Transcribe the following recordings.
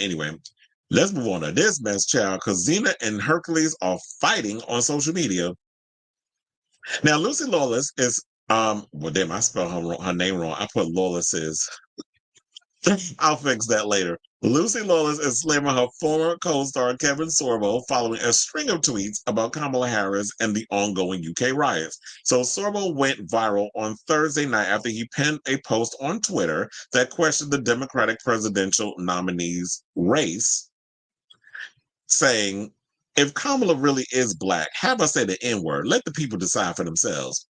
Anyway, let's move on to this mess, child, because Xena and Hercules are fighting on social media. Now, Lucy Lawless is, well, damn, I spelled her name wrong. I put Lawless is. I'll fix that later. Lucy Lawless is slamming her former co-star Kevin Sorbo following a string of tweets about Kamala Harris and the ongoing UK riots. So Sorbo went viral on Thursday night after he penned a post on Twitter that questioned the Democratic presidential nominee's race, saying, if Kamala really is black, have her say the N-word. Let the people decide for themselves.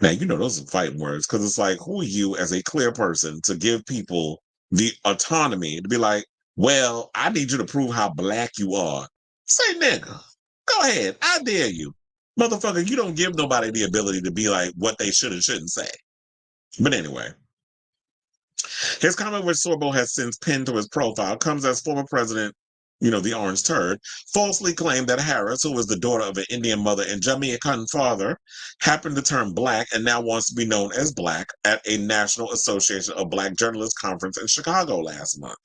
Now, you know those are fighting words, because it's like, who are you as a clear person to give people the autonomy to be like, well, I need you to prove how black you are. Say nigga. Go ahead. I dare you. Motherfucker, you don't give nobody the ability to be like what they should and shouldn't say. But anyway, his comment, which Sorbo has since pinned to his profile, comes as former president, the orange turd, falsely claimed that Harris, who is the daughter of an Indian mother and Jamaican father, happened to turn black and now wants to be known as black at a National Association of Black Journalists conference in Chicago last month.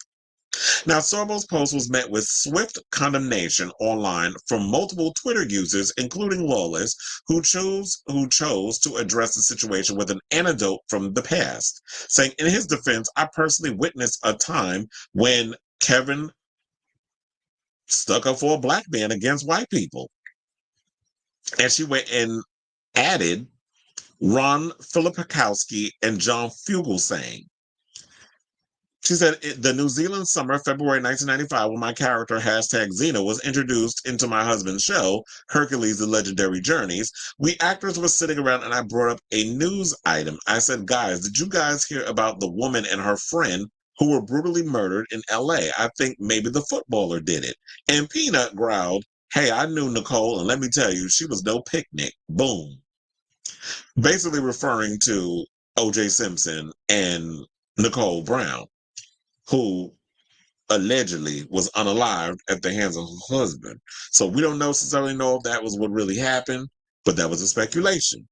Now, Sorbo's post was met with swift condemnation online from multiple Twitter users, including Lawless, who chose to address the situation with an anecdote from the past, saying, in his defense, I personally witnessed a time when Kevin stuck up for a black man against white people. And she went and added Ron Filipakowski and John Fugelsang. She said, the New Zealand summer, February 1995, when my character, #Xena, was introduced into my husband's show, Hercules, The Legendary Journeys, we actors were sitting around and I brought up a news item. I said, guys, did you guys hear about the woman and her friend who were brutally murdered in LA? I think maybe the footballer did it. And Peanut growled, hey, I knew Nicole, and let me tell you, she was no picnic. Boom. Basically referring to O.J. Simpson and Nicole Brown, who allegedly was unalived at the hands of her husband. So we don't necessarily know if that was what really happened, but that was a speculation.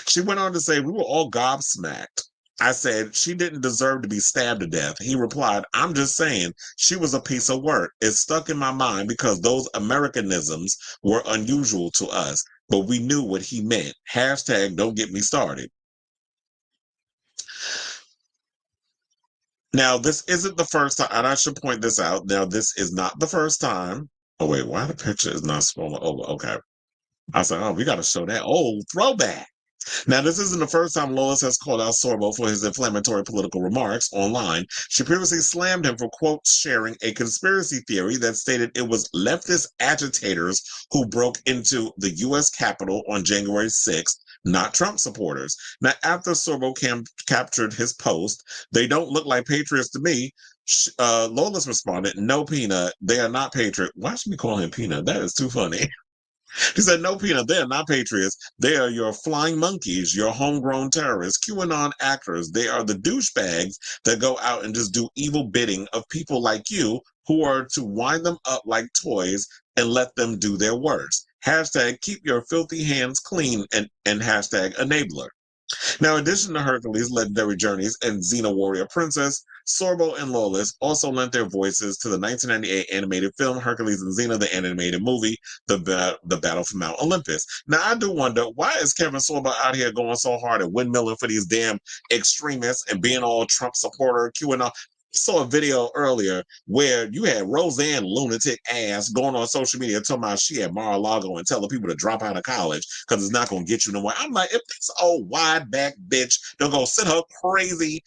She went on to say, we were all gobsmacked. I said, she didn't deserve to be stabbed to death. He replied, I'm just saying she was a piece of work. It stuck in my mind because those Americanisms were unusual to us, but we knew what he meant. #don't get me started. Now, this isn't the first time, and I should point this out. Now, this is not the first time. Oh, wait, why the picture is not scrolling over? Okay. I said, oh, we got to show that. Oh, throwback. Now, this isn't the first time Lawless has called out Sorbo for his inflammatory political remarks online. She previously slammed him for, quote, sharing a conspiracy theory that stated it was leftist agitators who broke into the U.S. Capitol on January 6th, not Trump supporters. Now, after Sorbo captured his post, they don't look like patriots to me. Lawless responded, no, Peanut, they are not patriots. Why should we call him Peanut? That is too funny. He said, no, Peanut, they are not patriots. They are your flying monkeys, your homegrown terrorists, QAnon actors. They are the douchebags that go out and just do evil bidding of people like you who are to wind them up like toys and let them do their worst. #keep your filthy hands clean and #enabler. Now, in addition to Hercules, Legendary Journeys, and Xena Warrior Princess, Sorbo and Lawless also lent their voices to the 1998 animated film Hercules and Xena, the animated movie, The Battle for Mount Olympus. Now, I do wonder, why is Kevin Sorbo out here going so hard at windmilling for these damn extremists and being all Trump supporter, QAnon? Saw a video earlier where you had Roseanne lunatic ass going on social media talking about she at Mar-a-Lago and telling people to drop out of college because it's not going to get you nowhere. I'm like, if this old wide back bitch don't go sit her crazy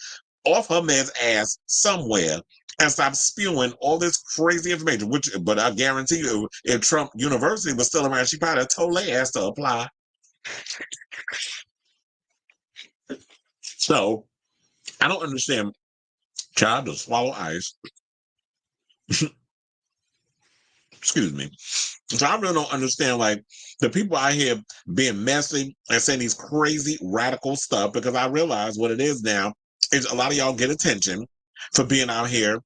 off her man's ass somewhere and stop spewing all this crazy information, but I guarantee you, if Trump University was still around, she probably have told their ass to apply. So I don't understand. Child to swallow ice. Excuse me. So I really don't understand, like, the people out here being messy and saying these crazy radical stuff, because I realize what it is now is a lot of y'all get attention for being out here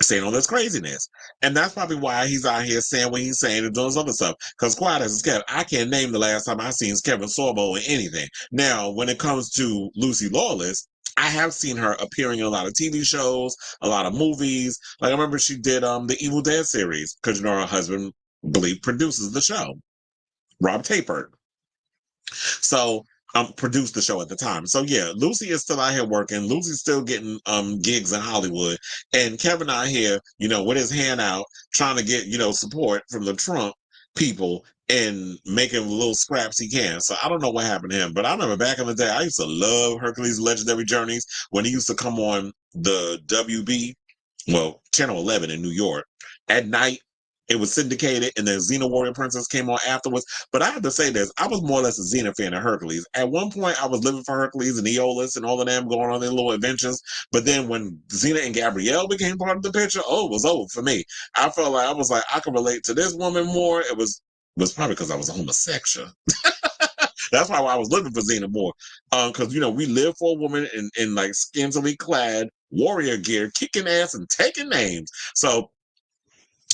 saying all this craziness. And that's probably why he's out here saying what he's saying and doing this other stuff. Because quiet as it's kept, I can't name the last time I seen Kevin Sorbo in anything. Now, when it comes to Lucy Lawless, I have seen her appearing in a lot of TV shows, a lot of movies. Like I remember she did the Evil Dead series because you know her husband, I believe, produces the show, Rob Tapert. So produced the show at the time. So yeah, Lucy is still out here working. Lucy's still getting gigs in Hollywood. And Kevin out here, you know, with his hand out, trying to get, you know, support from the Trump people and making little scraps he can. So I don't know what happened to him. But I remember back in the day, I used to love Hercules Legendary Journeys when he used to come on the WB, well, Channel 11 in New York at night. It was syndicated, and then Xena Warrior Princess came on afterwards. But I have to say this: I was more or less a Xena fan of Hercules. At one point, I was living for Hercules and Lawless and all of them going on their little adventures. But then when Xena and Gabrielle became part of the picture, oh, it was over for me. I felt like I was like I could relate to this woman more. It was probably because I was a homosexual. That's why I was looking for Xena more. Because you know we live for a woman in like scantily clad warrior gear, kicking ass and taking names. So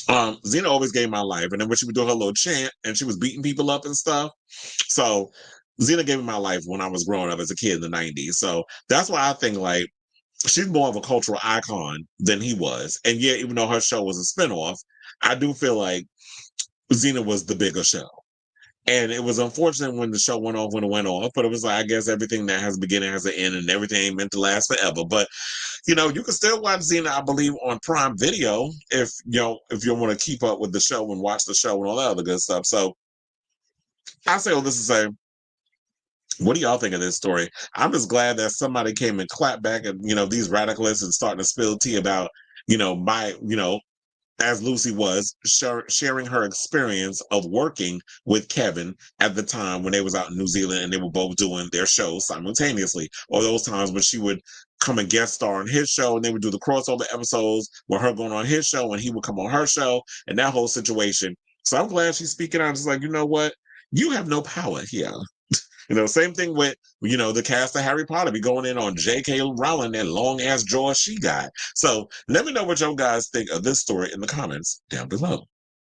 Xena always gave my life. And then when she would do her little chant and she was beating people up and stuff. So Xena gave me my life when I was growing up as a kid in the 90s. So that's why I think like she's more of a cultural icon than he was. And yeah, even though her show was a spinoff, I do feel like Xena was the bigger show. And it was unfortunate when the show went off when it went off, but it was like I guess everything that has a beginning has an end, and everything ain't meant to last forever. But you know, you can still watch Xena, I believe, on Prime Video if you want to keep up with the show and watch the show and all that other good stuff. So I say all this to say, what do y'all think of this story? I'm just glad that somebody came and clapped back at these radicalists and starting to spill tea about my as Lucy was sharing her experience of working with Kevin at the time when they was out in New Zealand and they were both doing their shows simultaneously, or those times when she would come and guest star on his show and they would do the crossover episodes with her going on his show and he would come on her show and that whole situation. So I'm glad she's speaking out. It's like, you know what? You have no power here. Same thing with, the cast of Harry Potter be going in on J.K. Rowling, that long ass jaw she got. So let me know what you guys think of this story in the comments down below.